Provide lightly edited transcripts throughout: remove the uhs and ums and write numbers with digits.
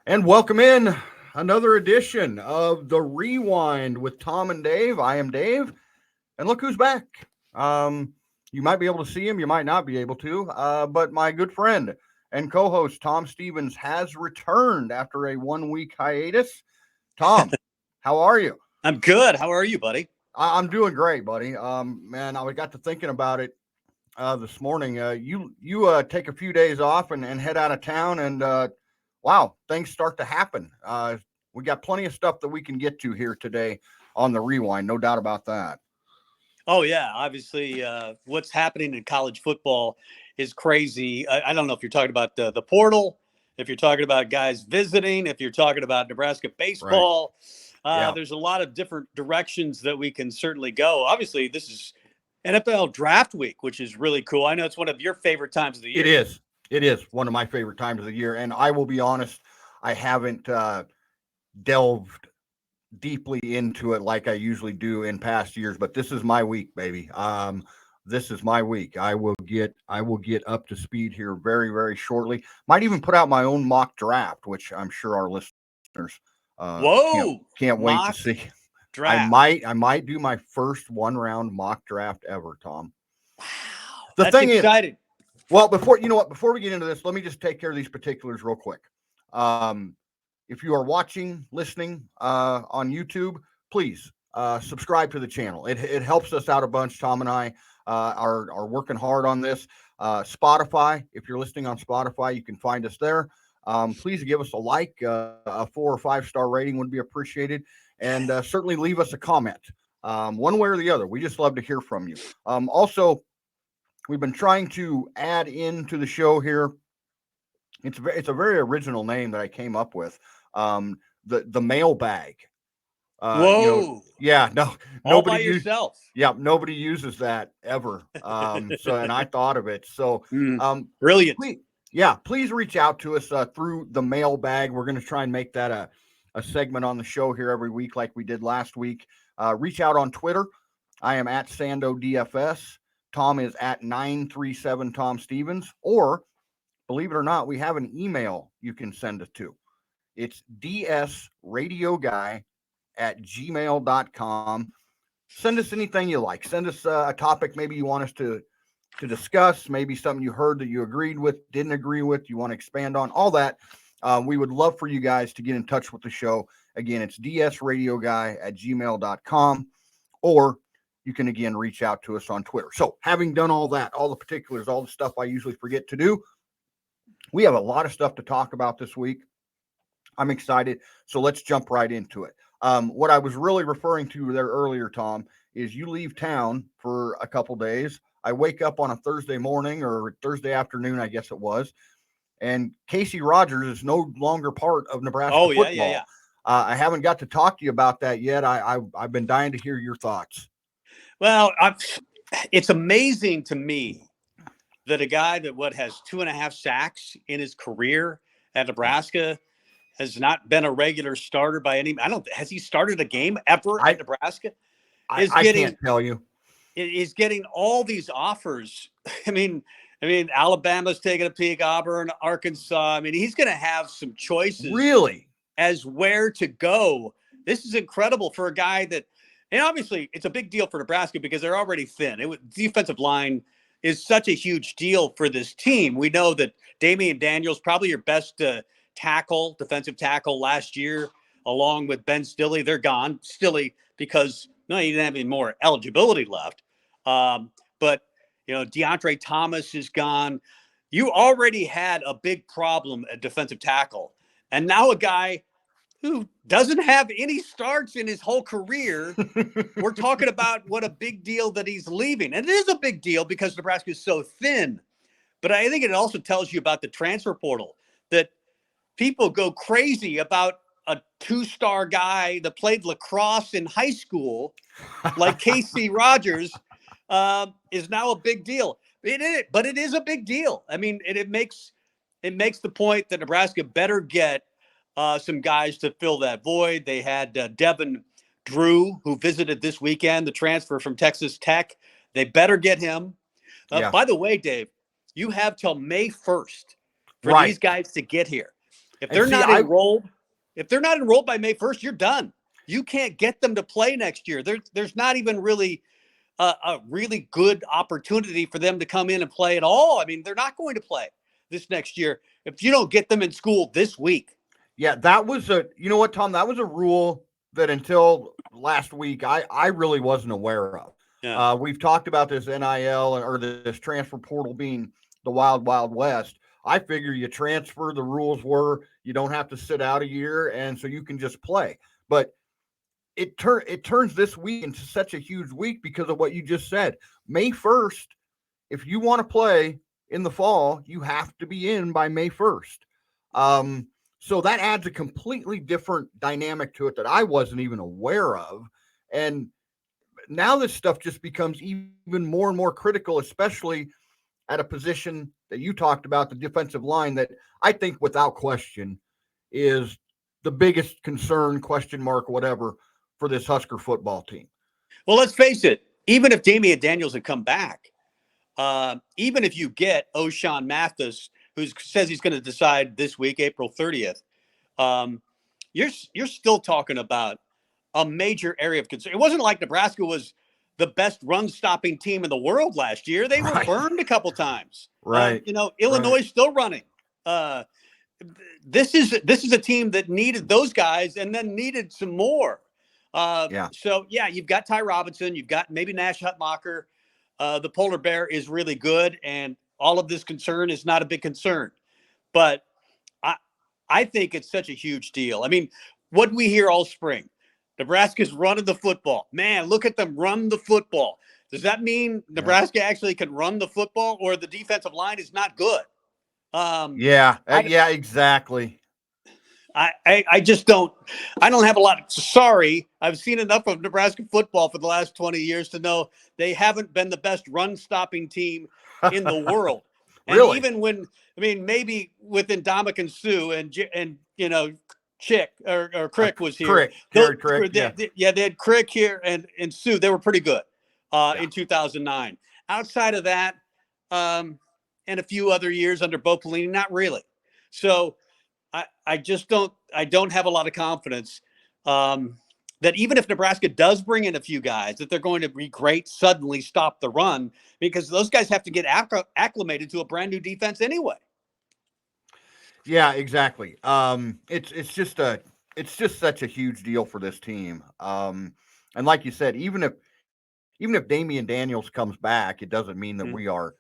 And welcome in another edition of the Rewind with Tom and Dave. I am Dave, and look who's back. You might be able to see him, you might not be able to, but my good friend and co-host Tom Stevens has returned after a 1 week hiatus. Tom, how are you? I'm good. How are you, buddy? I'm doing great, buddy. Man, I got to thinking about it this morning. You take a few days off and head out of town, and wow, things start to happen. We got plenty of stuff that we can get to here today on the Rewind, no doubt about that. Oh yeah, obviously, what's happening in college football is crazy. I don't know if you're talking about the portal, if you're talking about guys visiting, if you're talking about Nebraska Right. baseball. Yeah. There's a lot of different directions that we can certainly go. Obviously, this is NFL Draft Week, which is really cool. I know it's one of your favorite times of the It year. is. It is one of my favorite times of the year, and I will be honest, I haven't delved deeply into it like I usually do in past years, but this is my week, baby. This is my week. I will get up to speed here very, very shortly. Might even put out my own mock draft, which I'm sure our listeners Whoa, can't wait to mock see. I draft. might I might do my first 1 round mock draft ever, Tom. Wow, The that's thing is, exciting. well, before we get into this, let me just take care of these particulars real quick. Um, if you are watching, listening on YouTube, please subscribe to the channel. It helps us out a bunch. Tom and I are working hard on this. Spotify, if you're listening on Spotify, you can find us there. Please give us a like. A 4 or 5 star rating would be appreciated. And certainly leave us a comment, one way or the other. We just love to hear from you. Also, we've been trying to add into the show here. It's a very original name that I came up with. The mailbag. Whoa, Yeah, no, all by nobody use. yourself. Yeah, nobody uses that ever. So, and I thought of it. So, Mm, um, brilliant. please, yeah, please reach out to us through the mailbag. We're going to try and make that a segment on the show here every week, like we did last week. Reach out on Twitter. I am at Sando DFS. Tom is at 937 Tom Stevens. Or, believe it or not, we have an email you can send it to. It's dsradioguy@gmail.com. Send us anything you like. Send us a topic maybe you want us to discuss, maybe something you heard that you agreed with, didn't agree with, you want to expand on, all that. We would love for you guys to get in touch with the show. Again, it's dsradioguy@gmail.com, or you can again reach out to us on Twitter. So, having done all that, all the particulars, all the stuff I usually forget to do, we have a lot of stuff to talk about this week. I'm excited. So let's jump right into it. What I was really referring to there earlier, Tom, is you leave town for a couple days. I wake up on a Thursday morning or Thursday afternoon, I guess it was, and Casey Rogers is no longer part of Nebraska Oh yeah, yeah, football. yeah. I haven't got to talk to you about that yet. I've been dying to hear your thoughts. Well, it's amazing to me that a guy that has 2.5 sacks in his career at Yeah, Nebraska has not been a regular starter by any. I don't. Has he started a game ever at I Nebraska? I, Is I getting can't tell you. is getting all these offers. I mean, Alabama's taking a peek, Auburn, Arkansas. I mean, he's going to have some choices Really? as where to go. This is incredible for a guy that, and obviously it's a big deal for Nebraska because they're already thin. Defensive line is such a huge deal for this team. We know that Damian Daniels, probably your best defensive tackle last year, along with Ben Stilley. They're gone. Stilley, because no, he didn't have any more eligibility left. But DeAndre Thomas is gone. You already had a big problem at defensive tackle, and now a guy who doesn't have any starts in his whole career. We're talking about what a big deal that he's leaving. And it is a big deal because Nebraska is so thin. But I think it also tells you about the transfer portal, that people go crazy about a 2-star guy that played lacrosse in high school, like Casey Rogers, is now a big deal. But it is a big deal. I mean, it makes the point that Nebraska better get some guys to fill that void. They had Devin Drew, who visited this weekend, the transfer from Texas Tech. They better get him. Yeah. By the way, Dave, you have till May 1st for Right. these guys to get here. If they're not enrolled by May 1st, you're done. You can't get them to play next year. There's not even really a really good opportunity for them to come in and play at all. I mean, they're not going to play this next year if you don't get them in school this week. Yeah, that was you know what, Tom? That was a rule that until last week, I really wasn't aware of. Yeah. We've talked about this NIL or this transfer portal being the wild, wild west. I figure you transfer, the rules were you don't have to sit out a year, and so you can just play. But it turns this week into such a huge week because of what you just said. May 1st, if you want to play in the fall, you have to be in by May 1st. So that adds a completely different dynamic to it that I wasn't even aware of. And now this stuff just becomes even more and more critical, especially at a position that you talked about, the defensive line, that I think without question is the biggest concern, question mark, whatever, for this Husker football team. Well, let's face it, even if Damian Daniels had come back, even if you get O'Shawn Mathis, who says he's going to decide this week, April 30th, you're still talking about a major area of concern. It wasn't like Nebraska was the best run-stopping team in the world last year. They were burned a couple times. Right. Illinois is still running. This is a team that needed those guys and then needed some more. So, you've got Ty Robinson. You've got maybe Nash Hutmacher. The polar bear is really good, and all of this concern is not a big concern. But I think it's such a huge deal. I mean, what we hear all spring, Nebraska's running the football. Man, look at them run the football. Does that mean Nebraska actually can run the football, or the defensive line is not good? Exactly. I just don't have a lot. Sorry, I've seen enough of Nebraska football for the last 20 years to know they haven't been the best run stopping in the world. And really? Even when, maybe with Ndamukong Suh and Chick or Crick was here. Crick. They had Crick here and Suh. They were pretty good in 2009. Outside of that, and a few other years under Bo Pelini, not really. So I don't have a lot of confidence that even if Nebraska does bring in a few guys, that they're going to be great, suddenly stop the run, because those guys have to get acclimated to a brand new defense anyway. Yeah, exactly. It's just such a huge deal for this team. And like you said, even if Damian Daniels comes back, it doesn't mean that we are,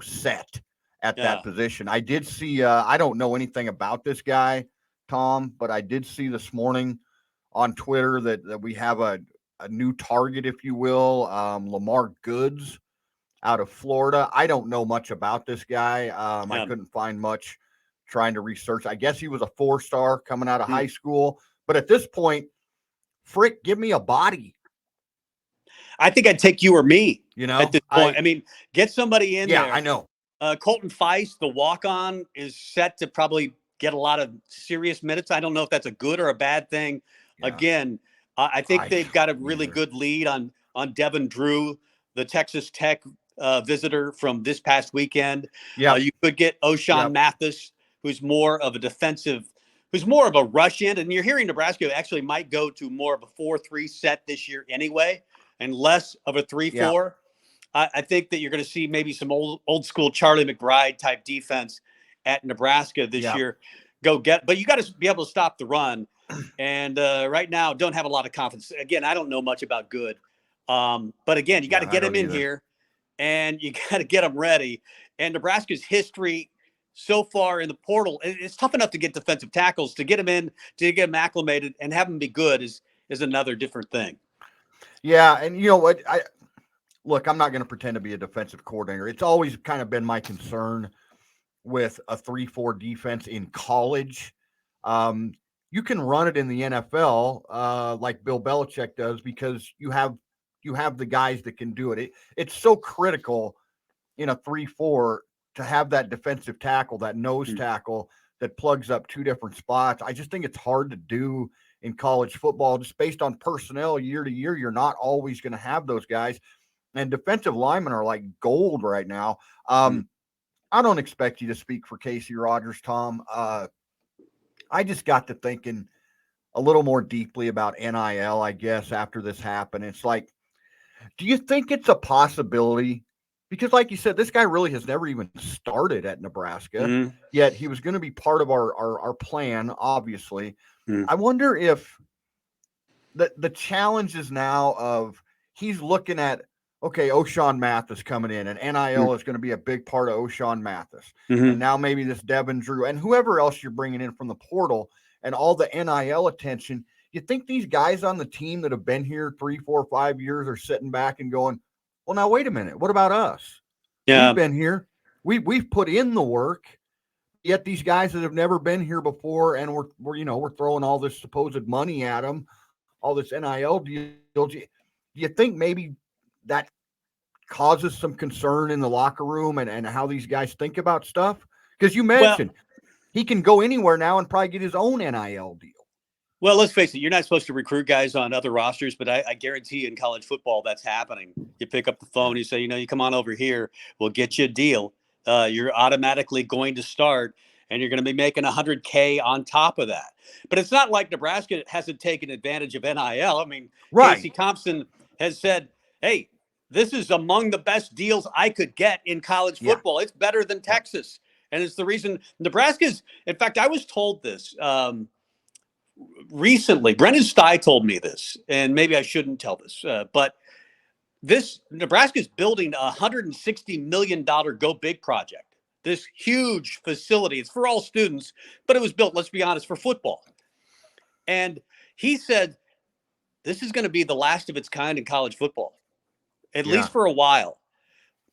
set at that position. I did see, I don't know anything about this guy, Tom, but I did see this morning on Twitter that we have a new target, if you will, Lamar Goods out of Florida. I don't know much about this guy. I couldn't find much trying to research. I guess he was a 4-star coming out of high school, but at this point, frick, give me a body. I think I'd take you or me, at this point. Get somebody in there. Yeah, I know. Colton Feist, the walk-on, is set to probably get a lot of serious minutes. I don't know if that's a good or a bad thing. Yeah. Again, I think they've got a really good lead on Devin Drew, the Texas Tech visitor from this past weekend. Yeah, you could get O'Shawn Mathis, who's more of a rush in. And you're hearing Nebraska actually might go to more of a 4-3 set this year anyway, and less of a 3-4. Yeah. I think that you're going to see maybe some old school Charlie McBride type defense at Nebraska this year. But you got to be able to stop the run. And right now, don't have a lot of confidence. Again, I don't know much about Good. But again, you got to get him in here, and you got to get him ready. And Nebraska's history so far in the portal, it's tough enough to get defensive tackles. To get him in, to get him acclimated, and have him be good is another different thing. Yeah, and you know what? Look, I'm not going to pretend to be a defensive coordinator. It's always kind of been my concern with a 3-4 defense in college. You can run it in the NFL like Bill Belichick does because you have the guys that can do it. It's so critical in a 3-4 to have that defensive tackle, that nose tackle that plugs up two different spots. I just think it's hard to do in college football just based on personnel year to year. You're not always going to have those guys. And defensive linemen are like gold right now. I don't expect you to speak for Casey Rogers, Tom. I just got to thinking a little more deeply about NIL, I guess, after this happened. It's like, do you think it's a possibility? Because, like you said, this guy really has never even started at Nebraska, Mm-hmm. yet he was going to be part of our plan, obviously. Mm-hmm. I wonder if the challenge is now of he's looking at, okay, O'Shawn Mathis coming in, and NIL is going to be a big part of O'Shawn Mathis. Mm-hmm. And now maybe this Devin Drew and whoever else you're bringing in from the portal and all the NIL attention. You think these guys on the team that have been here 3, 4, 5 years are sitting back and going, well, now wait a minute, what about us? Yeah. We've been here. We've put in the work. Yet these guys that have never been here before, and we're throwing all this supposed money at them, all this NIL deal. Do you think maybe that causes some concern in the locker room and how these guys think about stuff? Because you mentioned he can go anywhere now and probably get his own NIL deal. Well, let's face it, you're not supposed to recruit guys on other rosters, but I guarantee you in college football that's happening. You pick up the phone, you say, you come on over here, we'll get you a deal. You're automatically going to start, and you're going to be making $100K on top of that. But it's not like Nebraska hasn't taken advantage of NIL. I mean, Right. Casey Thompson has said, hey, this is among the best deals I could get in college football. It's better than Texas. And it's the reason Nebraska's, in fact, I was told this recently. Brendan Stye told me this, and maybe I shouldn't tell this, but Nebraska's building a $160 million Go Big project. This huge facility. It's for all students, but it was built, let's be honest, for football. And he said, this is going to be the last of its kind in college football, at least for a while.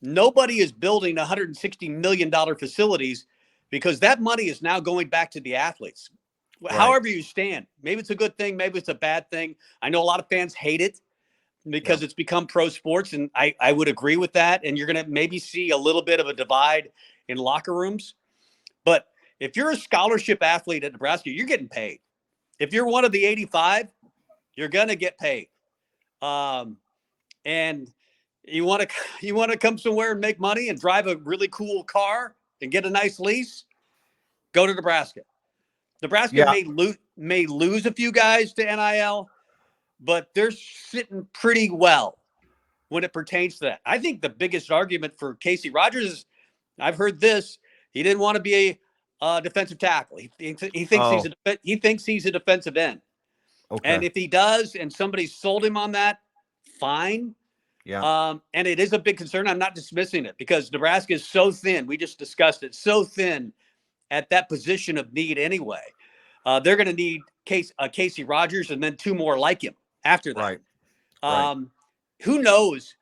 Nobody is building $160 million facilities because that money is now going back to the athletes. Right. However you stand, maybe it's a good thing, maybe it's a bad thing. I know a lot of fans hate it because it's become pro sports, and I would agree with that. And you're going to maybe see a little bit of a divide in locker rooms. But if you're a scholarship athlete at Nebraska, you're getting paid. If you're one of the 85, you're going to get paid. And you want to come somewhere and make money and drive a really cool car and get a nice lease, go to Nebraska. Nebraska may lose a few guys to NIL, but they're sitting pretty well when it pertains to that. I think the biggest argument for Casey Rogers is, I've heard this, he didn't want to be a defensive tackle. He thinks he's a defensive end. Okay. And if he does, and somebody sold him on that, fine. Yeah. And it is a big concern. I'm not dismissing it because Nebraska is so thin. We just discussed it. So thin at that position of need anyway. They're going to need Casey Rogers and then two more like him after that. Right. Who knows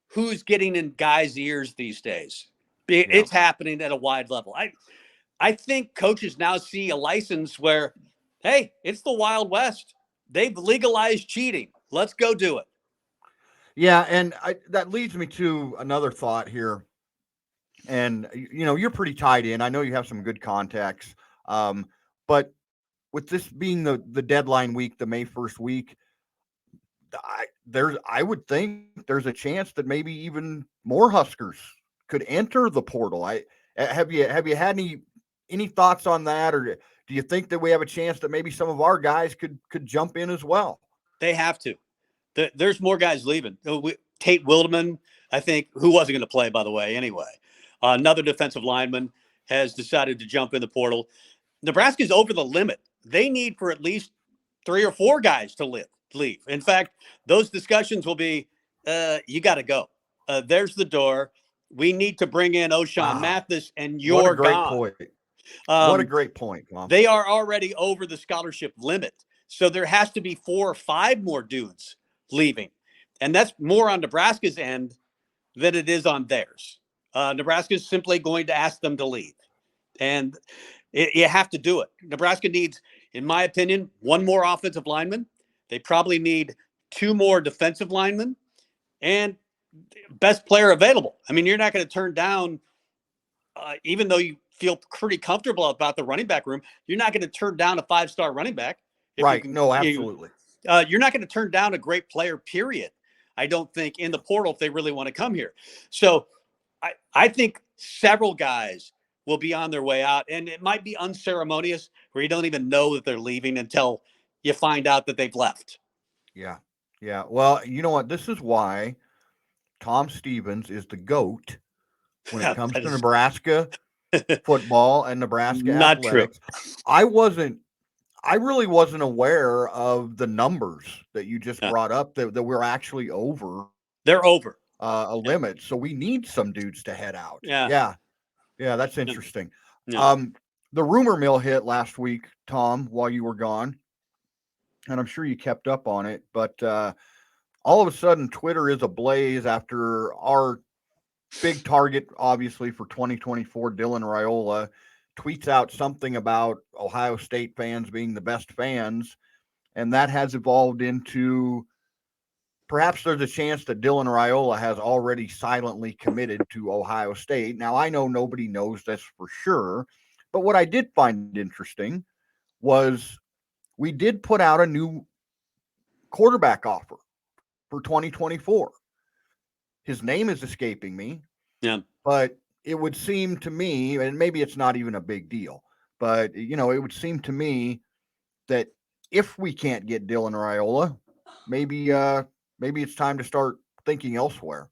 who's getting in guys' ears these days? It's happening at a wide level. I think coaches now see a license where, hey, it's the Wild West. They've legalized cheating. Let's go do it. Yeah, and that leads me to another thought here. And, you're pretty tied in. I know you have some good contacts. But with this being the deadline week, the May 1st week, I would think there's a chance that maybe even more Huskers could enter the portal. Have you had any thoughts on that, or do you think that we have a chance that maybe some of our guys could jump in as well? They have to. There's more guys leaving. Tate Wildeman, I think, who wasn't going to play, by the way, anyway. Another defensive lineman has decided to jump in the portal. Nebraska's over the limit. They need for at least 3 or 4 guys to leave. In fact, those discussions will be, you got to go. There's the door. We need to bring in O'Shawn Mathis, and you're gone. What a great point, Mom. They are already over the scholarship limit. So there has to be 4 or 5 more dudes leaving. And that's more on Nebraska's end than it is on theirs. Nebraska is simply going to ask them to leave. And you have to do it. Nebraska needs, in my opinion, 1 more offensive lineman. They probably need 2 more defensive linemen and best player available. I mean, you're not going to turn down, even though you feel pretty comfortable about the running back room, you're not going to turn down a 5-star running back. Right. No, absolutely. You're not going to turn down a great player, period. I don't think in the portal if they really want to come here. So I think several guys will be on their way out. And it might be unceremonious where you don't even know that they're leaving until you find out that they've left. Yeah. Yeah. Well, you know what? This is why Tom Stevens is the GOAT when it comes That to is Nebraska football and Nebraska not true. athletics. I really wasn't aware of the numbers that you just Yeah. brought up that we're actually over They're over. a limit. So we need some dudes to head out. Yeah. Yeah. Yeah. That's Yeah. interesting. Yeah. The rumor mill hit last week, Tom, while you were gone, and I'm sure you kept up on it, but all of a sudden Twitter is ablaze after our big target, obviously, for 2024, Dylan Raiola, tweets out something about Ohio State fans being the best fans. And that has evolved into perhaps there's a chance that Dylan Raiola has already silently committed to Ohio State. Now, I know nobody knows this for sure, but what I did find interesting was we did put out a new quarterback offer for 2024. His name is escaping me. Yeah. But it would seem to me, and maybe it's not even a big deal, but it would seem to me that if we can't get Dylan Raiola, maybe it's time to start thinking elsewhere.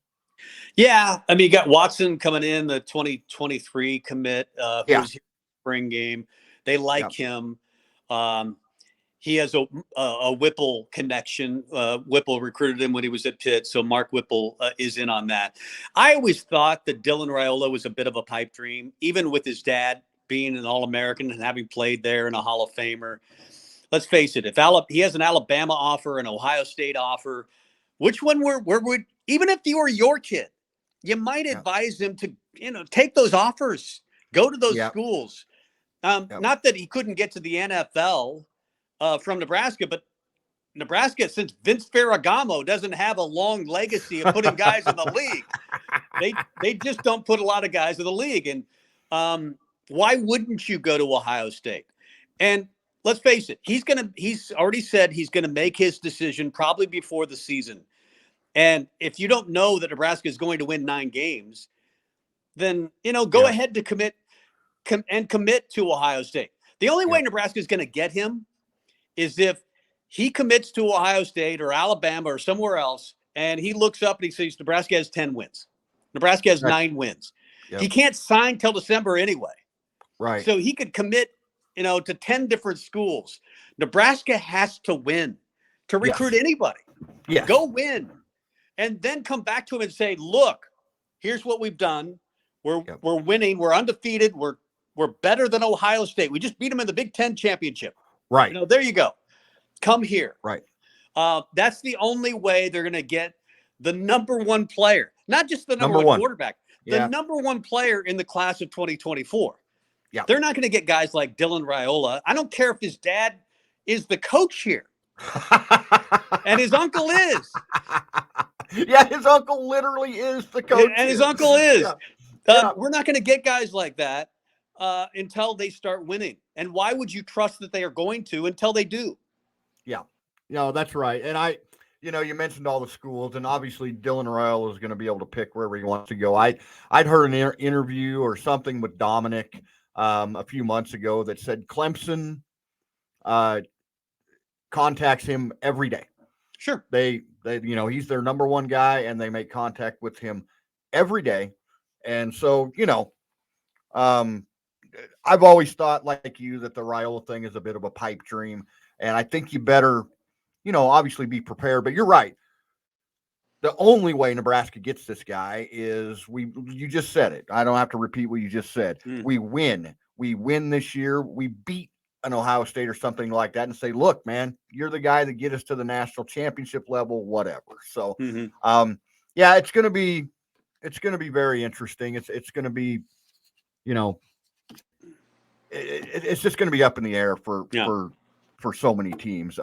Yeah. I mean, you got Watson coming in, the 2023 commit, who Yeah. was here spring game. They like him. He has a Whipple connection. Whipple recruited him when he was at Pitt, so Mark Whipple is in on that. I always thought that Dylan Raiola was a bit of a pipe dream, even with his dad being an All-American and having played there and a Hall of Famer. Let's face it, if he has an Alabama offer, an Ohio State offer, which one would, even if you were your kid, you might advise him to, take those offers, go to those schools. Not that he couldn't get to the NFL from Nebraska, but Nebraska, since Vince Ferragamo doesn't have a long legacy of putting guys in the league, they just don't put a lot of guys in the league. And why wouldn't you go to Ohio State? And let's face it, he's already said he's going to make his decision probably before the season. And if you don't know that Nebraska is going to win 9 games, then, go ahead to commit to Ohio State. The only way Nebraska is going to get him is if he commits to Ohio State or Alabama or somewhere else, and he looks up and he says Nebraska has 10 wins. Nebraska has 9 wins. Yep. He can't sign till December anyway. Right. So he could commit, to 10 different schools. Nebraska has to win to recruit anybody. Yes. Go win. And then come back to him and say, look, here's what we've done. We're winning. We're undefeated. We're better than Ohio State. We just beat them in the Big Ten championship. Right. There you go. Come here. Right. That's the only way they're going to get the number one player, not just the number one quarterback, the number one player in the class of 2024. Yeah. They're not going to get guys like Dylan Raiola. I don't care if his dad is the coach here. And his uncle is. Yeah, his uncle literally is the coach. And his uncle is. We're not going to get guys like that until they start winning. And why would you trust that they are going to until they do? Yeah. No, that's right. And you mentioned all the schools, and obviously Dylan Raiola is going to be able to pick wherever he wants to go. I'd heard an interview or something with Dominic a few months ago that said Clemson contacts him every day. Sure. They he's their number one guy, and they make contact with him every day. And so, I've always thought like you that the Raiola thing is a bit of a pipe dream. And I think you better, obviously be prepared. But you're right. The only way Nebraska gets this guy is you just said it. I don't have to repeat what you just said. We win. We win this year. We beat an Ohio State or something like that and say, look, man, you're the guy that get us to the national championship level, whatever. So, it's going to be very interesting. It's going to be, it's just going to be up in the air for so many teams.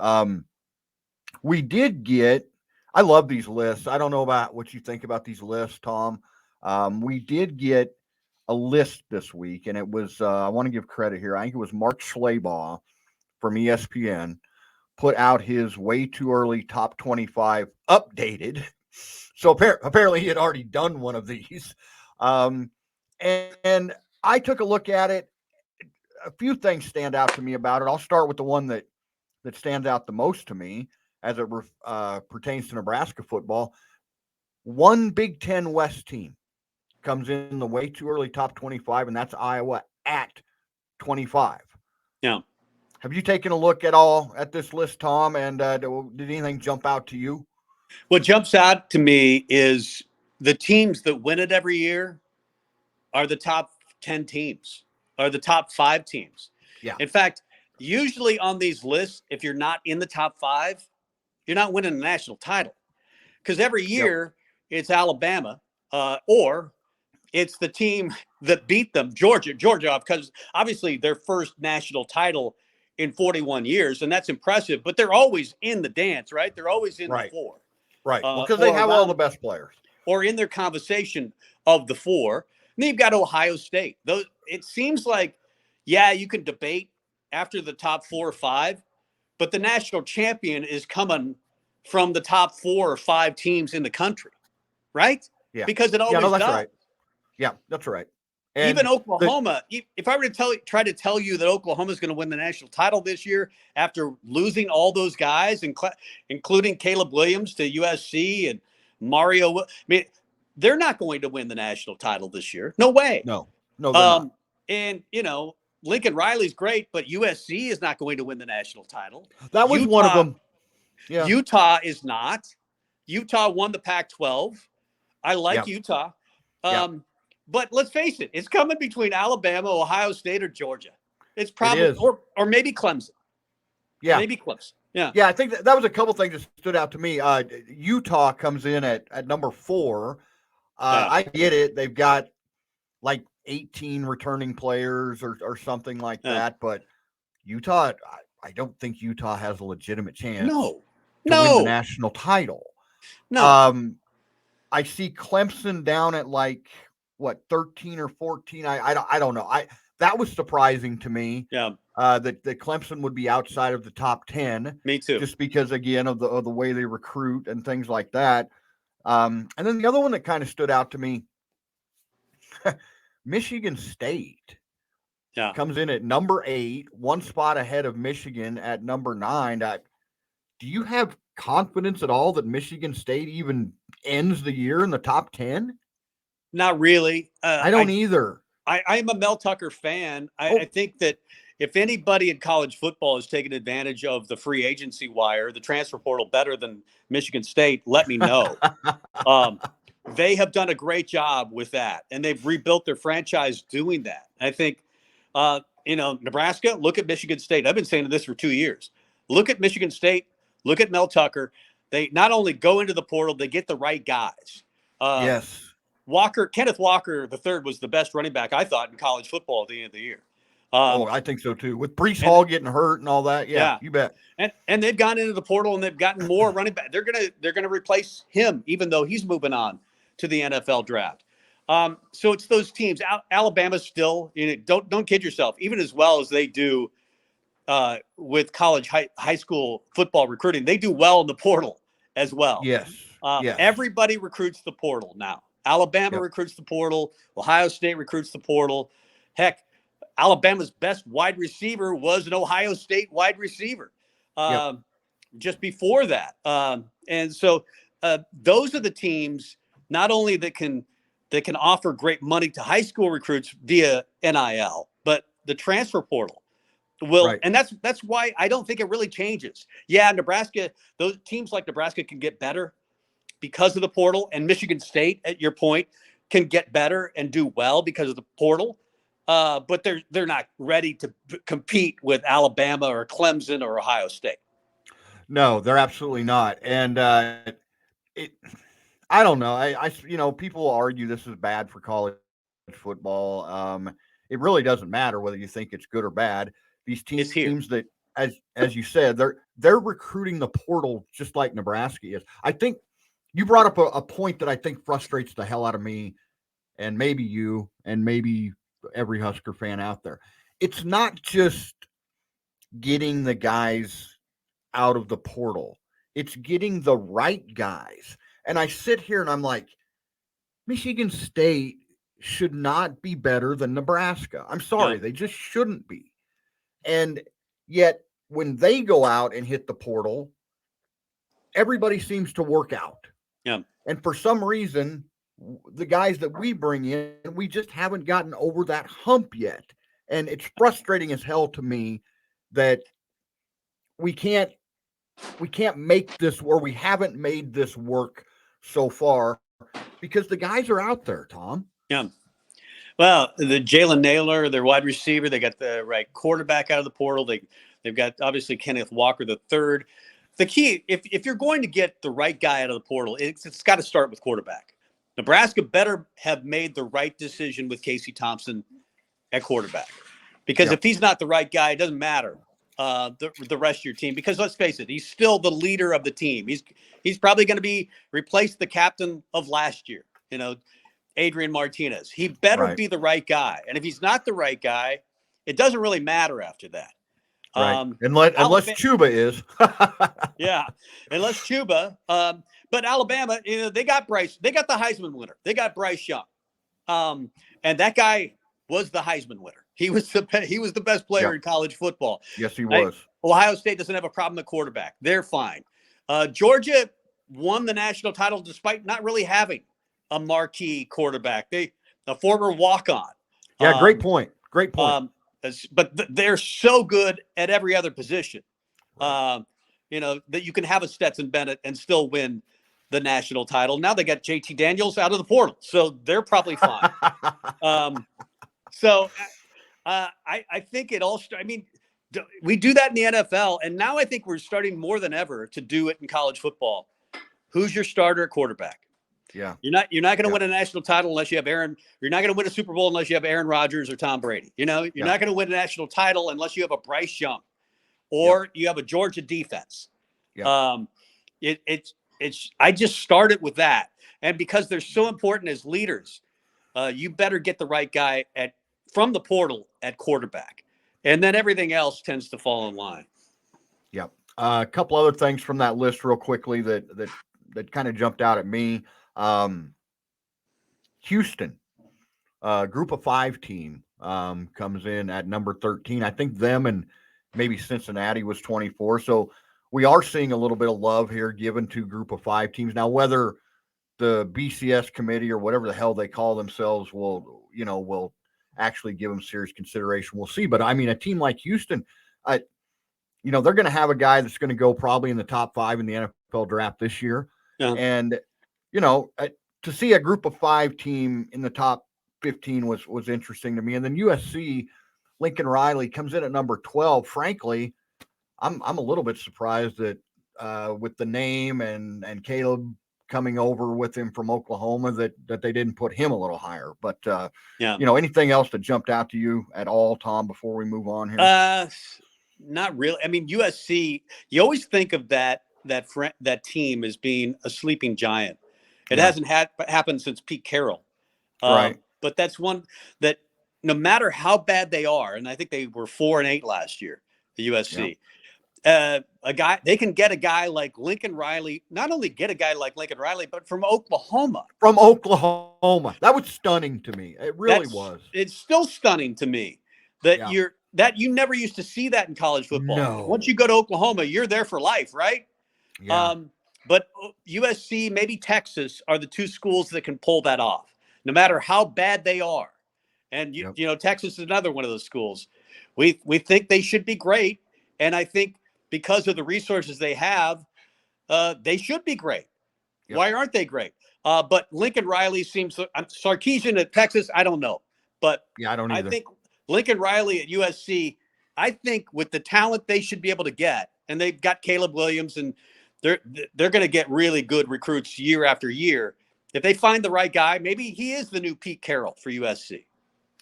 We did get, I love these lists. I don't know about what you think about these lists, Tom. We did get a list this week, and it was, I want to give credit here. I think it was Mark Schleybaugh from ESPN put out his way too early top 25 updated. So apparently he had already done one of these. And I took a look at it. A few things stand out to me about it. I'll start with the one that stands out the most to me as it pertains to Nebraska football. One Big Ten West team comes in the way too early top 25, and that's Iowa at 25. Yeah. Have you taken a look at all at this list, Tom? And did anything jump out to you? What jumps out to me is the teams that win it every year are the top 10 teams, are the top 5 teams. Yeah. In fact, usually on these lists, if you're not in the top 5, you're not winning a national title. Because every year it's Alabama or it's the team that beat them, Georgia, because obviously their first national title in 41 years, and that's impressive. But they're always in the dance, right? They're always in the 4. Right. Well, because they have all the best players. Or in their conversation of the 4. And then you've got Ohio State. Those, it seems like, yeah, you can debate after the top 4 or 5, but the national champion is coming from the top 4 or 5 teams in the country, right? Yeah. Because it always that's does. right. Yeah, that's right. And even Oklahoma, if I were to try to tell you that Oklahoma is going to win the national title this year after losing all those guys, including Caleb Williams to USC and Mario, I mean, they're not going to win the national title this year. No way. No, they're not. And, Lincoln Riley's great, but USC is not going to win the national title. That was one of them. Yeah. Utah is not. Utah won the Pac-12. I like Utah. But let's face it, it's coming between Alabama, Ohio State, or Georgia. It's probably or maybe Clemson. Yeah. Maybe Clemson. Yeah. Yeah, I think that was a couple things that stood out to me. Utah comes in at number 4. I get it. They've got like 18 returning players or something like that, but Utah, I don't think Utah has a legitimate chance to win the national title. No. I see Clemson down at like 13 or 14. I don't know. That was surprising to me. Yeah. That Clemson would be outside of the top 10. Me too. Just because again of the way they recruit and things like that. And then the other one that kind of stood out to me, Michigan State. Yeah. Comes in at number 8, one spot ahead of Michigan at number 9. Do you have confidence at all that Michigan State even ends the year in the top 10? Not really. I don't either. I'm a Mel Tucker fan. I think that if anybody in college football has taken advantage of the free agency wire, the transfer portal better than Michigan State, let me know. They have done a great job with that, and they've rebuilt their franchise doing that. I think, Nebraska, look at Michigan State. I've been saying this for 2 years. Look at Michigan State. Look at Mel Tucker. They not only go into the portal, they get the right guys. Yes. Kenneth Walker III was the best running back, I thought, in college football at the end of the year. I think so too. With Breece Hall getting hurt and all that, yeah, you bet. And they've gone into the portal and they've gotten more running back. They're gonna replace him, even though he's moving on to the NFL draft. So it's those teams. Alabama's still, don't kid yourself. Even as well as they do with college high school football recruiting, they do well in the portal as well. Yes. Everybody recruits the portal now. Alabama recruits the portal. Ohio State recruits the portal. Heck, Alabama's best wide receiver was an Ohio State wide receiver just before that. And so those are the teams not only that can offer great money to high school recruits via NIL, but the transfer portal will. And that's why I don't think it really changes. Yeah, Nebraska, those teams like Nebraska can get better because of the portal, and Michigan State, at your point, can get better and do well because of the portal. But they're not ready to compete with Alabama or Clemson or Ohio State. No, they're absolutely not. And I don't know. People argue this is bad for college football. It really doesn't matter whether you think it's good or bad. These teams that, as you said, they're recruiting the portal just like Nebraska is. I think you brought up a point that I think frustrates the hell out of me, and maybe you, and maybe every Husker fan out there. It's not just getting the guys out of the portal. It's getting the right guys. And I sit here and I'm like, Michigan State should not be better than Nebraska. I'm sorry, Yeah. they just shouldn't be. And yet, when they go out and hit the portal, everybody seems to work out. Yeah. And for some reason, the guys that we bring in, we just haven't gotten over that hump yet. And it's frustrating as hell to me that we can't make this, or we haven't made this work so far, because the guys are out there, Tom. Yeah. Well, the Jalen Naylor, their wide receiver, they got the right quarterback out of the portal. They've got obviously Kenneth Walker the third. The key, if you're going to get the right guy out of the portal, it's got to start with quarterback. Nebraska better have made the right decision with Casey Thompson at quarterback, because if he's not the right guy, it doesn't matter the rest of your team. Because let's face it, he's still the leader of the team. He's probably going to replace the captain of last year. Adrian Martinez. He better be the right guy. And if he's not the right guy, it doesn't really matter after that. Right. Unless Chuba is. Yeah. Unless Chuba. But Alabama, they got Bryce. They got the Heisman winner. They got Bryce Young. And that guy was the Heisman winner. He was the best player in college football. Yes, he was. Ohio State doesn't have a problem at quarterback. They're fine. Georgia won the national title despite not really having a marquee quarterback. A former walk-on. Yeah, great point. Great point. But they're so good at every other position, that you can have a Stetson Bennett and still win the national title. Now they got JT Daniels out of the portal, so they're probably fine. I think it all. We do that in the NFL, and now I think we're starting more than ever to do it in college football. Who's your starter at quarterback? Yeah. You're not going to win a national title unless you have Aaron. You're not going to win a Super Bowl unless you have Aaron Rodgers or Tom Brady. You're not going to win a national title unless you have a Bryce Young or you have a Georgia defense. I just started with that. And because they're so important as leaders, you better get the right guy from the portal at quarterback. And then everything else tends to fall in line. Yep. A couple other things from that list real quickly that kind of jumped out at me. Houston, group of 5 team, comes in at number 13. I think them and maybe Cincinnati was 24. So we are seeing a little bit of love here given to group of 5 teams. Now, whether the BCS committee or whatever the hell they call themselves will actually give them serious consideration, we'll see. But I mean, a team like Houston, they're going to have a guy that's going to go probably in the top 5 in the NFL draft this year. Yeah. And, to see a group of 5 team in the top 15 was interesting to me. And then USC, Lincoln Riley comes in at number 12. Frankly, I'm a little bit surprised that with the name and Caleb coming over with him from Oklahoma that they didn't put him a little higher. But anything else that jumped out to you at all, Tom, before we move on here? Not really. I mean, USC, you always think of that team as being a sleeping giant. It hasn't happened since Pete Carroll. Right. But that's one that no matter how bad they are, and I think they were 4-8 last year, the USC, they can get a guy like Lincoln Riley, not only get a guy like Lincoln Riley, but from Oklahoma. From Oklahoma. That was stunning to me. It really was. It's still stunning to me that you never used to see that in college football. No. Once you go to Oklahoma, you're there for life, right? Yeah. But USC, maybe Texas are the 2 schools that can pull that off, no matter how bad they are. And Texas is another one of those schools. We think they should be great, and I think because of the resources they have, they should be great. Yep. Why aren't they great? But Lincoln Riley seems Sarkisian at Texas. I don't know, but I don't either. I think Lincoln Riley at USC. I think with the talent they should be able to get, and they've got Caleb Williams and. They're going to get really good recruits year after year. If they find the right guy, maybe he is the new Pete Carroll for USC.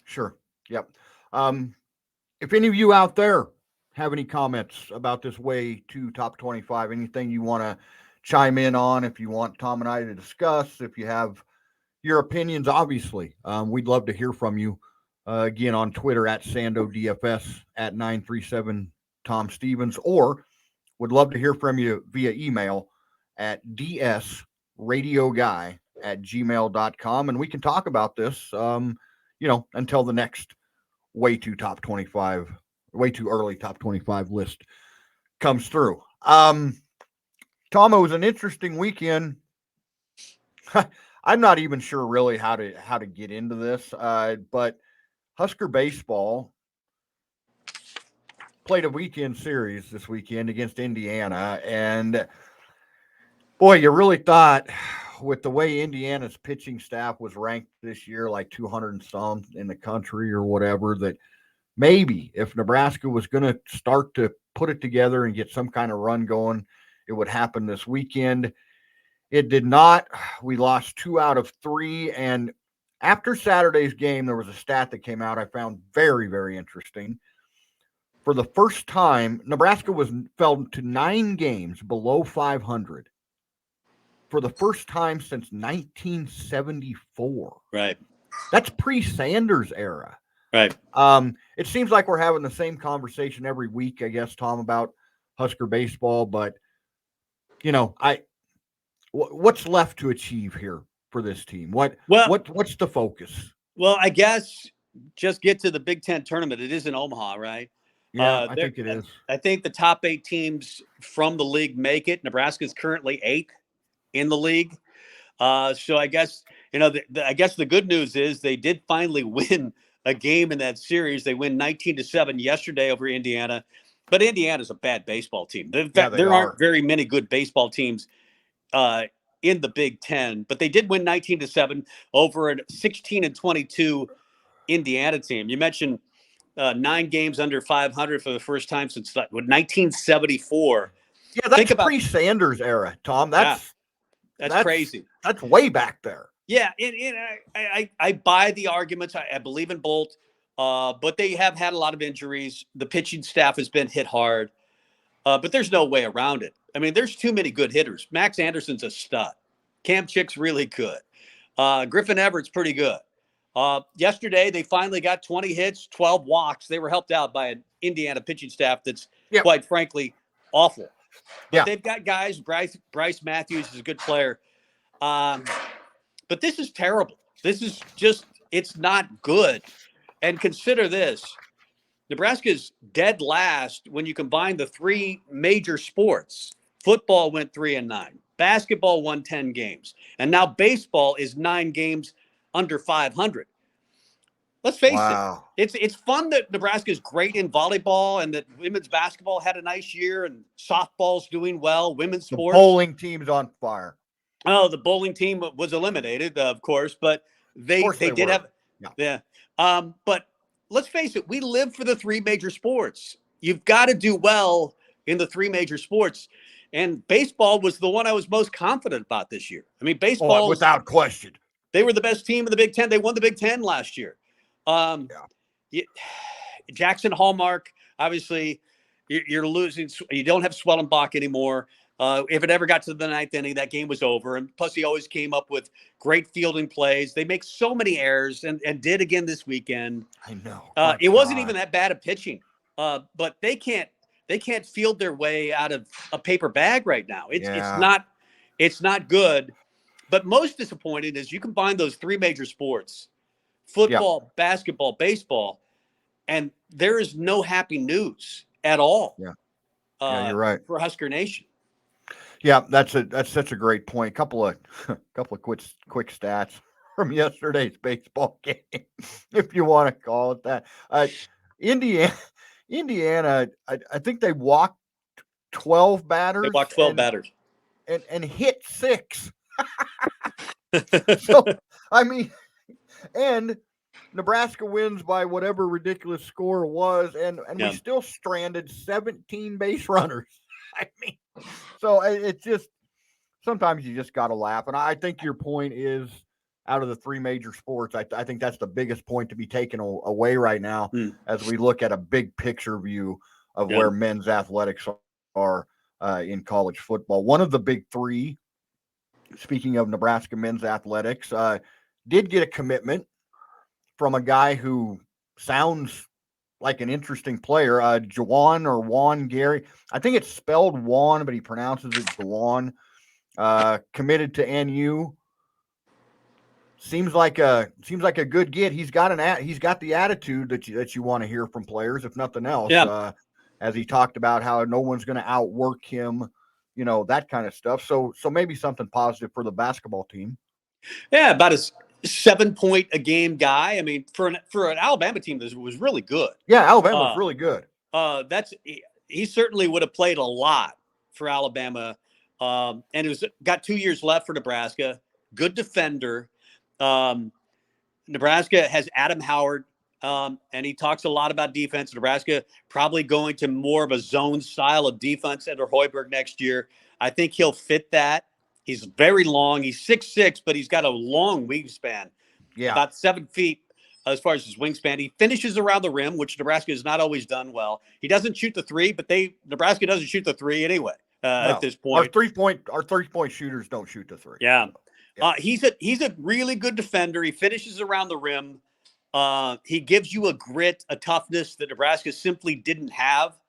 Sure. Yep. If any of you out there have any comments about this way to top 25, anything you want to chime in on, if you want Tom and I to discuss, if you have your opinions, obviously, we'd love to hear from you. Again, on Twitter at SandoDFS, at 937 Tom Stevens, or would love to hear from you via email at dsradioguy at gmail.com, and we can talk about this, until the next way too early top 25 list comes through. Tom, it was an interesting weekend. I'm not even sure really how to get into this, but Husker baseball played a weekend series this weekend against Indiana, and boy, you really thought with the way Indiana's pitching staff was ranked this year, like 200 and some in the country or whatever, that maybe if Nebraska was going to start to put it together and get some kind of run going, it would happen this weekend. It did not. We lost 2 out of 3. And after Saturday's game, there was a stat that came out I found very, very interesting. For the first time, Nebraska fell to 9 games below 500 for the first time since 1974. Right. That's pre-Sanders era. Right. It seems like we're having the same conversation every week, I guess, Tom, about Husker baseball. But, what's left to achieve here for this team? What's the focus? Well, I guess just get to the Big Ten tournament. It is in Omaha, right? Yeah, I think it is. I think the top 8 teams from the league make it. Nebraska is currently 8th in the league. So I guess, I guess the good news is they did finally win a game in that series. They win 19-7 yesterday over Indiana, but Indiana's a bad baseball team. In fact, there aren't very many good baseball teams in the Big Ten, but they did win 19-7 over a 16-22 Indiana team. You mentioned 9 games under 500 for the first time since 1974. Yeah, that's pre-Sanders era, Tom. That's crazy. That's way back there. Yeah, I buy the arguments. I believe in Bolt, but they have had a lot of injuries. The pitching staff has been hit hard, but there's no way around it. I mean, there's too many good hitters. Max Anderson's a stud. Cam Chick's really good. Griffin Everett's pretty good. Yesterday, they finally got 20 hits, 12 walks. They were helped out by an Indiana pitching staff that's quite frankly awful. But they've got guys. Bryce Matthews is a good player. But this is terrible. This is just, it's not good. And consider this. Nebraska's dead last when you combine the 3 major sports. Football went 3-9. Basketball won 10 games. And now baseball is 9 games under 500. Let's face it. It's fun that Nebraska is great in volleyball and that women's basketball had a nice year and softball's doing well. Women's sports. The bowling team's on fire. Oh, the bowling team was eliminated, of course, but they did have. Yeah. But let's face it. We live for the 3 major sports. You've got to do well in the 3 major sports. And baseball was the one I was most confident about this year. I mean, baseball, without question. They were the best team in the Big Ten. They won the Big Ten last year. Jackson Hallmark, obviously, you're losing. You don't have Swellenbach anymore. If it ever got to the 9th inning, that game was over. And plus, he always came up with great fielding plays. They make so many errors and did again this weekend. I know. It wasn't even that bad of pitching, but they can't field their way out of a paper bag right now. It's not good. But most disappointing is you combine those 3 major sports, football, basketball, baseball, and there is no happy news at all. You're right. For Husker Nation. Yeah, that's such a great point. Couple of quick stats from yesterday's baseball game, if you want to call it that. Indiana, I think they walked 12 batters. They walked 12 batters. And hit 6. So, I mean, and Nebraska wins by whatever ridiculous score was, and we still stranded 17 base runners. I mean, so it's just, sometimes you just got to laugh. And I think your point is, out of the 3 major sports, I think that's the biggest point to be taken away right now as we look at a big picture view of where men's athletics are in college football. One of the big 3, speaking of Nebraska men's athletics, did get a commitment from a guy who sounds like an interesting player, Juwan Gary. I think it's spelled Juan, but he pronounces it Juwan. Committed to NU. seems like a good get. He's got the attitude that you want to hear from players, if nothing else. Yeah. As he talked about how no one's going to outwork him, that kind of stuff. So maybe something positive for the basketball team. Yeah, about a 7-point a game guy. I mean, for an Alabama team, this was really good. Yeah, Alabama was really good. He certainly would have played a lot for Alabama, and got 2 years left for Nebraska. Good defender. Nebraska has Adam Howard, and he talks a lot about defense. Nebraska probably going to more of a zone style of defense under Hoiberg next year. I think he'll fit that. He's very long. He's 6'6", but he's got a long wingspan. Yeah, about 7 feet as far as his wingspan. He finishes around the rim, which Nebraska has not always done well. He doesn't shoot the three, but Nebraska doesn't shoot the three anyway. At this point, our 3-point shooters don't shoot the three. Yeah. He's a really good defender. He finishes around the rim. He gives you a grit, a toughness that Nebraska simply didn't have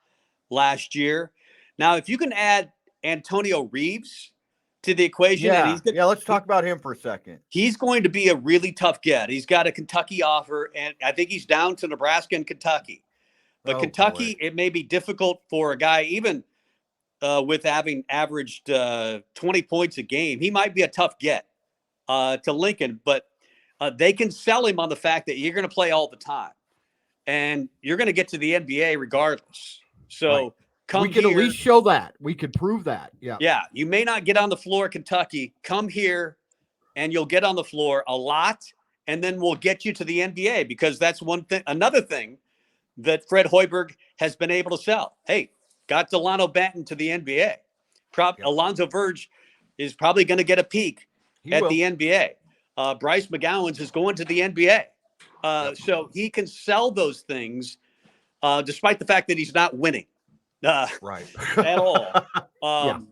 last year. Now, if you can add Antonio Reeves to the equation, let's talk about him for a second. He's going to be a really tough get. He's got a Kentucky offer, and I think he's down to Nebraska and Kentucky. But Kentucky, it may be difficult for a guy, even with having averaged 20 points a game. He might be a tough get to Lincoln, but they can sell him on the fact that you're going to play all the time, and you're going to get to the NBA regardless. So we could at least show that. We could prove that. Yeah. Yeah. You may not get on the floor at Kentucky. Come here, and you'll get on the floor a lot, and then we'll get you to the NBA, because that's one thing. Another thing that Fred Hoiberg has been able to sell. Hey, got Delano Banton to the NBA. Alonzo Verge is probably going to get a peek at the NBA. Bryce McGowan's is going to the NBA. So he can sell those things despite the fact that he's not winning. Right. At all.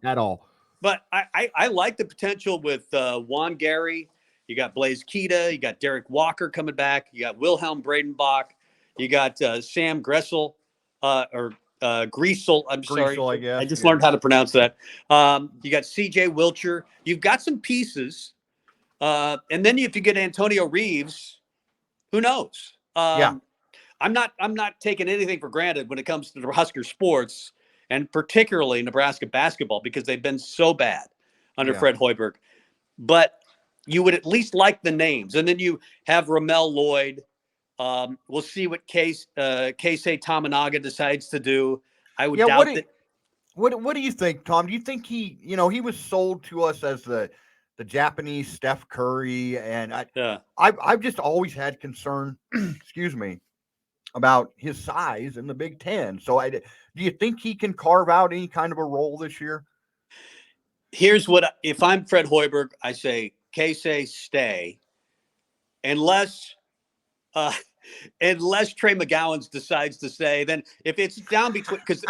At all. But I like the potential with Juan Gary. You got Blaze Keita. You got Derek Walker coming back. You got Wilhelm Bradenbach. You got Sam Gressel, Griesel. I'm sorry. I guess. I just learned how to pronounce that. You got CJ Wilcher. You've got some pieces. And then if you get Antonio Reeves, who knows? I'm not taking anything for granted when it comes to Husker sports, and particularly Nebraska basketball, because they've been so bad under Fred Hoiberg. But you would at least like the names. And then you have Ramel Lloyd. We'll see what Keisei Tamanaga decides to do. I would doubt that. What do you think, Tom? Do you think he was sold to us as the Japanese Steph Curry, and I've just always had concern, excuse me, about his size in the Big Ten. So do you think he can carve out any kind of a role this year? Here's if I'm Fred Hoiberg, I say, Keisei, stay, unless Trey McGowan decides to stay. Then if it's down between, because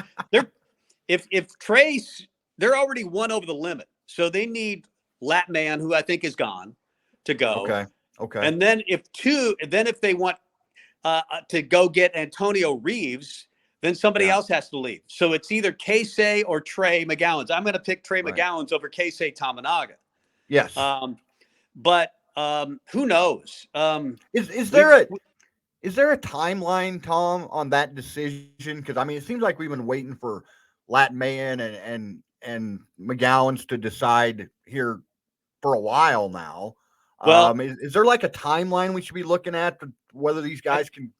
if Trey's, they're already one over the limit, so they need Latman, who I think is gone, to go. Okay. And then if they want to go get Antonio Reeves, then somebody else has to leave. So it's either Keisei or Trey McGowan's. I'm going to pick Trey McGowan's over Keisei Tamanaga. Yes. But who knows? Is there a timeline, Tom, on that decision? Because I mean, it seems like we've been waiting for Latman and McGowan's to decide here for a while now. Well, is there like a timeline we should be looking at for whether these guys can?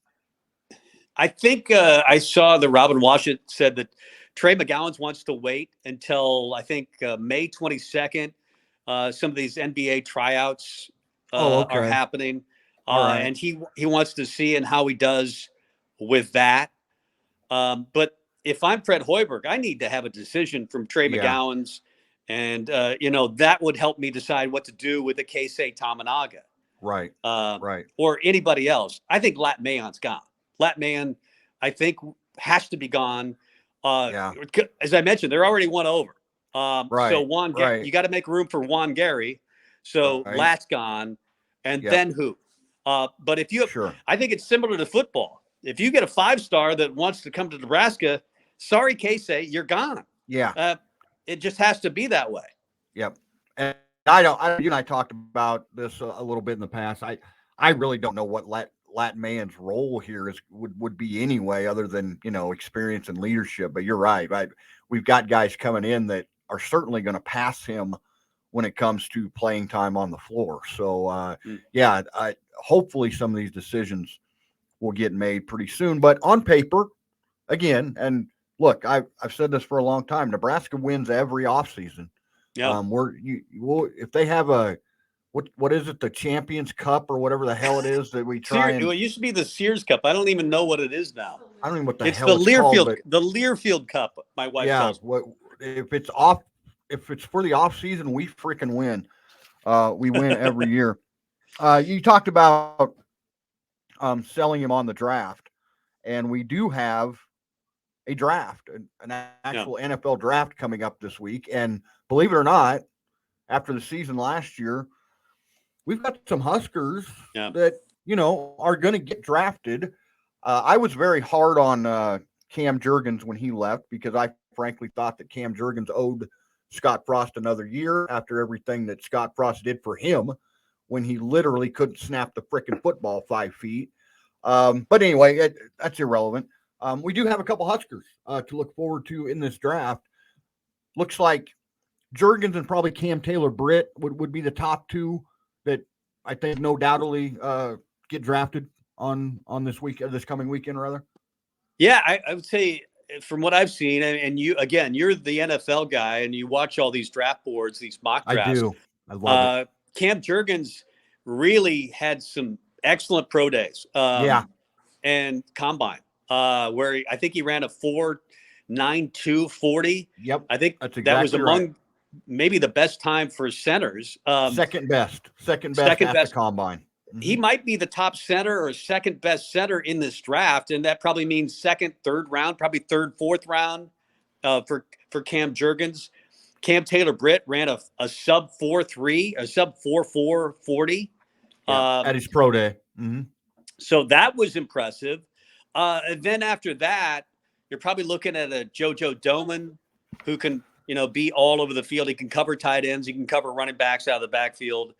I think I saw that Robin Washut said that Trey McGowan's wants to wait until I think May 22nd. Some of these NBA tryouts are happening, and he wants to see and how he does with that. But if I'm Fred Hoiberg, I need to have a decision from Trey McGowan's. And, that would help me decide what to do with the Keisei Tamanaga. Right. Or anybody else. I think Latman's gone. Latman, I think, has to be gone. As I mentioned, they're already one over. So Juan Gary, you got to make room for Juan Gary. So Lat's gone. And then who? But if you have, I think it's similar to football. If you get a 5-star that wants to come to Nebraska, sorry, Keisei, you're gone. Yeah. It just has to be that way. Yep. And You and I talked about this a little bit in the past. I really don't know what Latin Man's role here would be anyway, other than experience and leadership. But you're right. Right, we've got guys coming in that are certainly going to pass him when it comes to playing time on the floor. So yeah, hopefully some of these decisions will get made pretty soon. But on paper, again, and look, I've said this for a long time. Nebraska wins every offseason. Yeah. If they have a what is it, the Champions Cup or whatever the hell it is that we try and It used to be the Sears Cup. I don't even know what it is now. I don't even know what the It's hell the it's called, but the Learfield Cup. My wife yeah, tells me. what if it's for the off season, we freaking win. We win every year. You talked about selling him on the draft, and we do have a draft, an actual NFL draft coming up this week. And believe it or not, after the season last year, we've got some Huskers that are going to get drafted. I was very hard on Cam Jurgens when he left because I frankly thought that Cam Jurgens owed Scott Frost another year after everything that Scott Frost did for him when he literally couldn't snap the freaking football 5 feet. But anyway, that's irrelevant. We do have a couple Huskers to look forward to in this draft. Looks like Jurgens and probably Cam Taylor Britt would be the top two that I think no doubtedly get drafted on this coming weekend, rather. Yeah, I would say from what I've seen, and you're the NFL guy, and you watch all these draft boards, these mock drafts. I do. I love it. Cam Jurgens really had some excellent pro days. And combine, where I think he ran a 4.92 40. Yep, I think that's exactly that was among right. Maybe the best time for centers. Second best at the combine. Mm-hmm. He might be the top center or second best center in this draft, and that probably means second, third round, probably third, fourth round for Cam Jurgens. Cam Taylor Britt ran a sub 4.3, a sub 4.4 40 at his pro day. Mm-hmm. So that was impressive. And then after that, you're probably looking at a JoJo Doman who can, be all over the field. He can cover tight ends. He can cover running backs out of the backfield.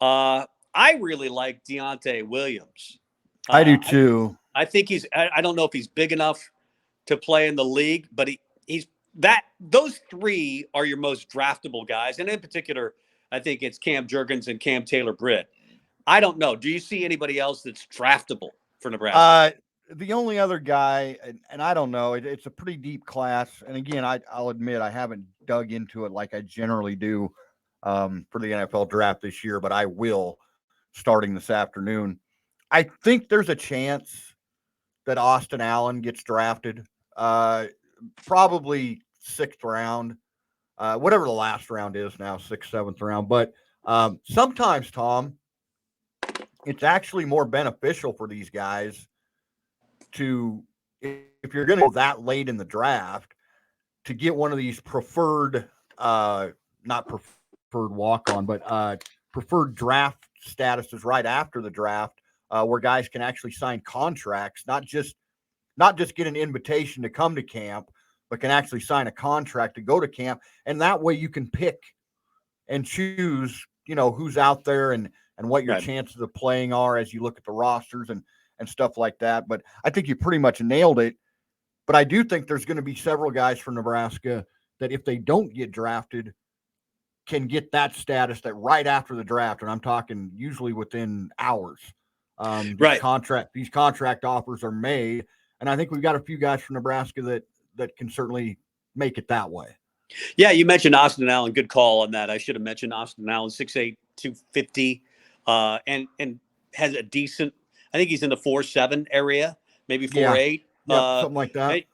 I really like Deontay Williams. I do too. I think I don't know if he's big enough to play in the league, but those three are your most draftable guys. And in particular, I think it's Cam Jurgens and Cam Taylor Britt. I don't know. Do you see anybody else that's draftable for Nebraska? The only other guy, and I don't know, it's a pretty deep class. And again, I'll admit I haven't dug into it like I generally do for the NFL draft this year, but I will starting this afternoon. I think there's a chance that Austin Allen gets drafted, probably 6th round, whatever the last round is now, 6th, 7th round. But sometimes, Tom, it's actually more beneficial for these guys to, if you're going to go that late in the draft, to get one of these preferred, not preferred walk-on, but preferred draft statuses right after the draft, where guys can actually sign contracts, not just get an invitation to come to camp, but can actually sign a contract to go to camp. And that way you can pick and choose, who's out there and what your chances of playing are as you look at the rosters and stuff like that. But I think you pretty much nailed it. But I do think there's going to be several guys from Nebraska that if they don't get drafted can get that status that right after the draft, and I'm talking usually within hours, these contract offers are made. And I think we've got a few guys from Nebraska that can certainly make it that way. Yeah, you mentioned Austin Allen. Good call on that. I should have mentioned Austin Allen, 6'8", 250, and has a decent, I think he's in the 4.7 area, maybe 4.8. Yeah, something like that.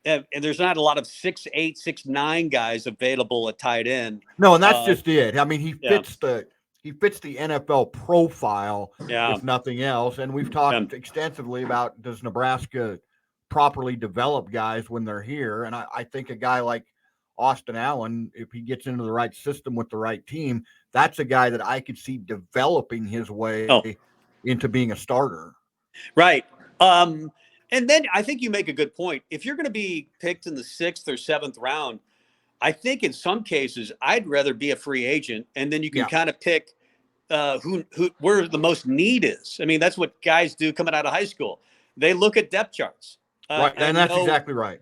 And there's not a lot of 6'8", 6'9 guys available at tight end. No, and that's just it. I mean, he fits the NFL profile, if nothing else. And we've talked extensively about, does Nebraska properly develop guys when they're here? And I think a guy like Austin Allen, if he gets into the right system with the right team, that's a guy that I could see developing his way into being a starter. Right. And then I think you make a good point. If you're going to be picked in the 6th or 7th round, I think in some cases I'd rather be a free agent, and then you can kind of pick who where the most need is. I mean, that's what guys do coming out of high school. They look at depth charts, right, and that's exactly right.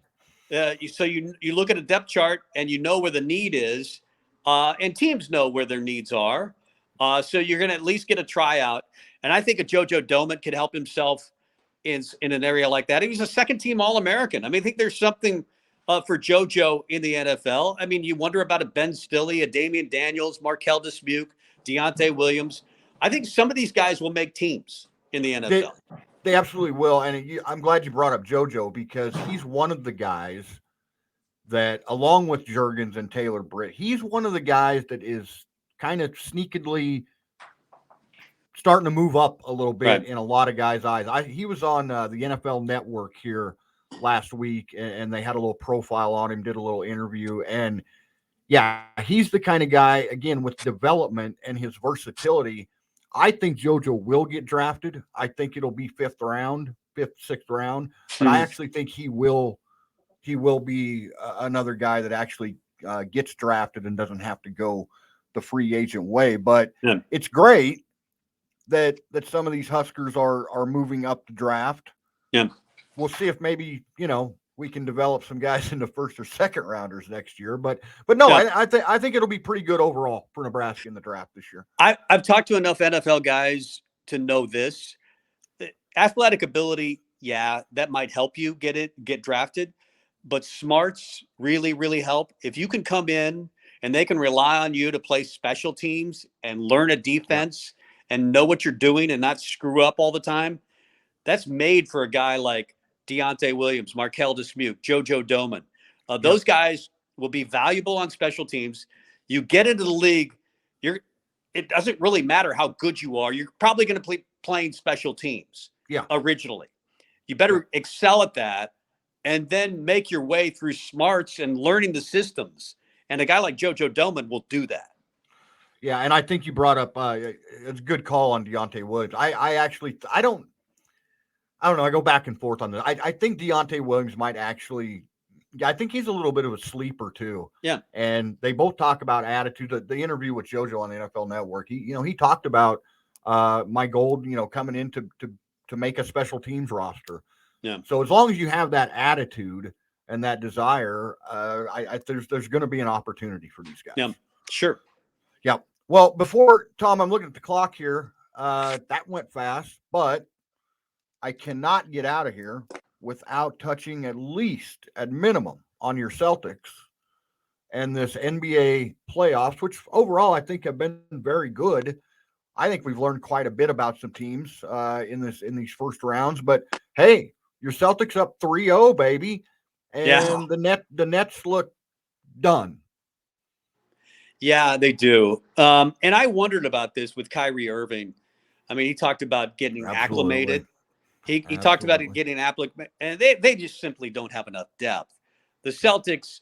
So you look at a depth chart and you know where the need is, and teams know where their needs are. So you're going to at least get a tryout. And I think a JoJo Domann could help himself in an area like that. He was a second team All-American. I mean, I think there's something for JoJo in the NFL. I mean, you wonder about a Ben Stilley, a Damian Daniels, Markel Dismuke, Deontay Williams. I think some of these guys will make teams in the NFL. They absolutely will. And I'm glad you brought up JoJo, because he's one of the guys that, along with Juergens and Taylor Britt, he's one of the guys that is kind of sneakily starting to move up a little bit in a lot of guys' eyes. He was on the NFL Network here last week, and they had a little profile on him, did a little interview. And yeah, he's the kind of guy, again, with development and his versatility. I think JoJo will get drafted. I think it'll be fifth, sixth round. But I actually think he will be another guy that actually gets drafted and doesn't have to go the free agent way. But it's great that some of these Huskers are moving up the draft. Yeah. We'll see if maybe, we can develop some guys into first or second rounders next year. But no, I think it'll be pretty good overall for Nebraska in the draft this year. I've talked to enough NFL guys to know this. Athletic ability, that might help you get drafted, but smarts really, really help. If you can come in and they can rely on you to play special teams and learn a defense and know what you're doing and not screw up all the time, that's made for a guy like Deontay Williams, Markel Dismuke, JoJo Domann. Those guys will be valuable on special teams. You get into the league, it doesn't really matter how good you are. You're probably going to be playing special teams originally. You better excel at that and then make your way through smarts and learning the systems. And a guy like JoJo Domann will do that. Yeah, and I think you brought up it's a good call on Deontay Williams. I don't know. I go back and forth on this. I think Deontay Williams might actually. I think he's a little bit of a sleeper too. Yeah. And they both talk about attitude. The interview with JoJo on the NFL Network, he talked about my goal, coming in to make a special teams roster. Yeah. So as long as you have that attitude and that desire, there's going to be an opportunity for these guys. Yeah. Sure. Yeah. Well, before Tom, I'm looking at the clock here. That went fast, but I cannot get out of here without touching at minimum on your Celtics and this NBA playoffs, which overall I think have been very good. I think we've learned quite a bit about some teams in these first rounds. But hey, your Celtics up 3-0, baby, and the Nets look done. Yeah, they do. And I wondered about this with Kyrie Irving. I mean, he talked about getting acclimated. He talked about it getting acclimated, and they just simply don't have enough depth. The Celtics,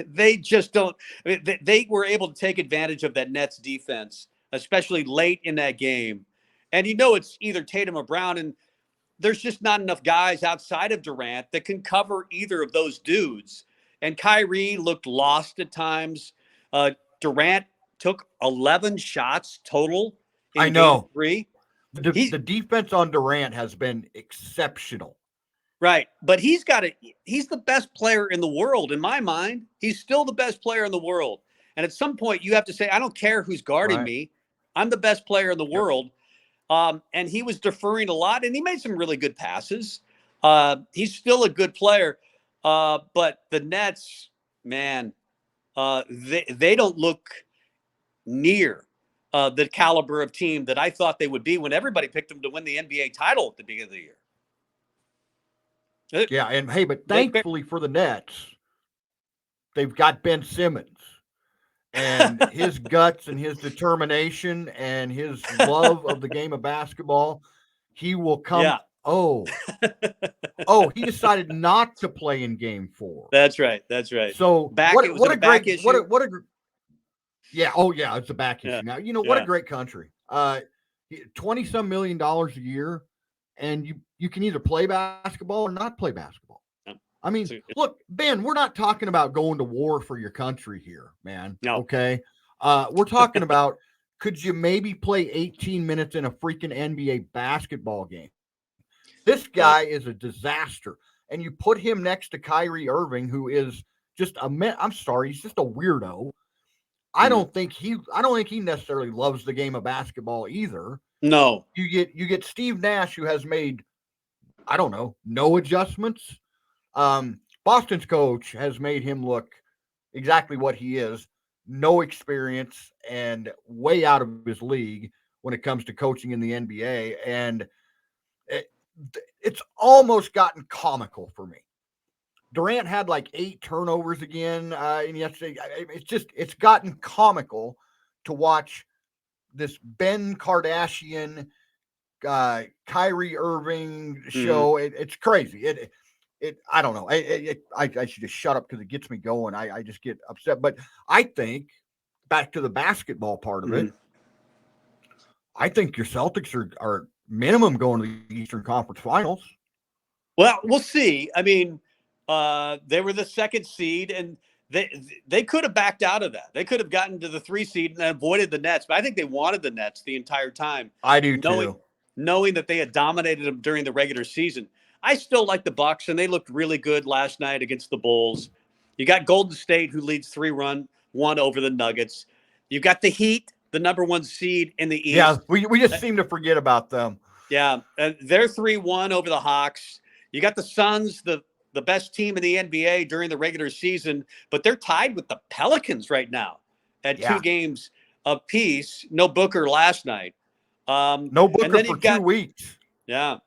they just don't. I mean, they were able to take advantage of that Nets defense, especially late in that game. And it's either Tatum or Brown, and there's just not enough guys outside of Durant that can cover either of those dudes. And Kyrie looked lost at times. Durant took 11 shots total in Game 3. The defense on Durant has been exceptional. Right. But he's the best player in the world in my mind. He's still the best player in the world. And at some point you have to say, I don't care who's guarding me. I'm the best player in the world. And he was deferring a lot, and he made some really good passes. He's still a good player. But the Nets, man, they don't look near the caliber of team that I thought they would be when everybody picked them to win the NBA title at the beginning of the year. Yeah, and hey, but thankfully for the Nets, they've got Ben Simmons and his guts and his determination and his love of the game of basketball. He will come. Yeah. He decided not to play in Game 4. That's right. So what a great issue. Yeah. Oh, yeah. It's a back issue. Now, what a great country. $20-some million a year, and you can either play basketball or not play basketball. I mean, look, Ben, we're not talking about going to war for your country here, man. No. Okay. We're talking about, could you maybe play 18 minutes in a freaking NBA basketball game? This guy is a disaster. And you put him next to Kyrie Irving, who is just I'm sorry, he's just a weirdo. I don't think he necessarily loves the game of basketball either. No. You get Steve Nash, who has made, I don't know, no adjustments. Boston's coach has made him look exactly what he is, no experience and way out of his league when it comes to coaching in the NBA. And it's almost gotten comical for me. Durant had like 8 turnovers again. And yesterday, it's gotten comical to watch this Ben Kardashian, Kyrie Irving show. It's crazy. I don't know. I should just shut up because it gets me going. I just get upset. But I think, back to the basketball part of it, I think your Celtics are minimum going to the Eastern Conference Finals. Well, we'll see. I mean, they were the 2nd seed, and they could have backed out of that. They could have gotten to the 3 seed and avoided the Nets. But I think they wanted the Nets the entire time. I do too. Knowing that they had dominated them during the regular season. I still like the Bucks, and they looked really good last night against the Bulls. You got Golden State, who leads 3-1 over the Nuggets. You got the Heat, the number 1 seed in the East. Yeah, we just seem to forget about them. Yeah, and they're 3-1 over the Hawks. You got the Suns, the best team in the NBA during the regular season, but they're tied with the Pelicans right now at 2 games apiece. No Booker last night. No Booker for 2 weeks. Yeah.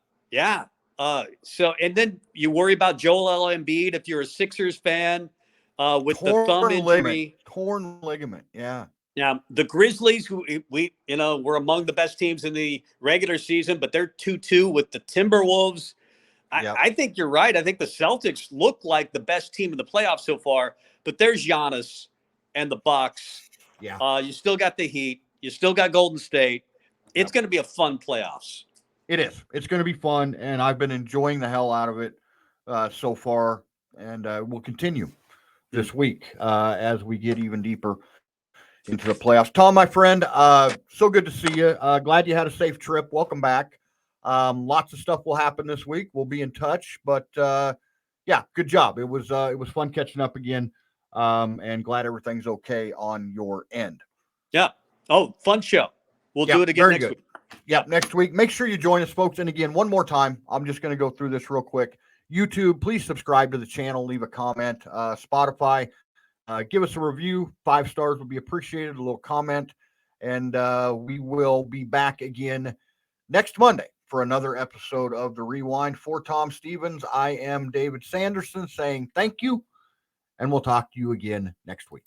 So, and then you worry about Joel Embiid if you're a Sixers fan with the thumb injury. Torn ligament, yeah. Yeah, the Grizzlies, who were among the best teams in the regular season, but they're 2-2 with the Timberwolves. I think you're right. I think the Celtics look like the best team in the playoffs so far, but there's Giannis and the Bucks. Yeah. You still got the Heat. You still got Golden State. It's going to be a fun playoffs. It is. It's going to be fun, and I've been enjoying the hell out of it so far, and we'll continue this week as we get even deeper into the playoffs. Tom, my friend, so good to see you. Glad you had a safe trip. Welcome back. Lots of stuff will happen this week. We'll be in touch, but yeah, good job. It was fun catching up again, and glad everything's okay on your end. Yeah. Oh, fun show. We'll do it again next week. Yeah, next week. Make sure you join us, folks. And again, one more time, I'm just going to go through this real quick. YouTube, please subscribe to the channel, leave a comment. Spotify, give us a review. 5 stars would be appreciated. A little comment. And we will be back again next Monday for another episode of The Rewind. For Tom Stevens, I am David Sanderson saying thank you, and we'll talk to you again next week.